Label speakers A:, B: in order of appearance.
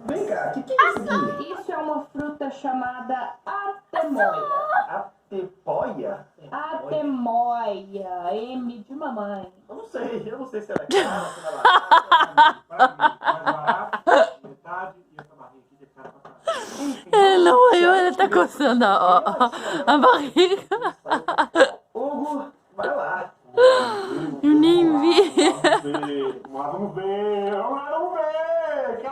A: Vem cá, o que é isso aqui?
B: Isso é uma fruta chamada atemoia.
A: Atepoia?
B: Atemoia. M de mamãe.
A: Eu não sei se ela é cara, se ela é barata. Mais barato, metade, e essa barriga aqui de cara pra caralho.
C: Ele não, ele tá coçando a barriga.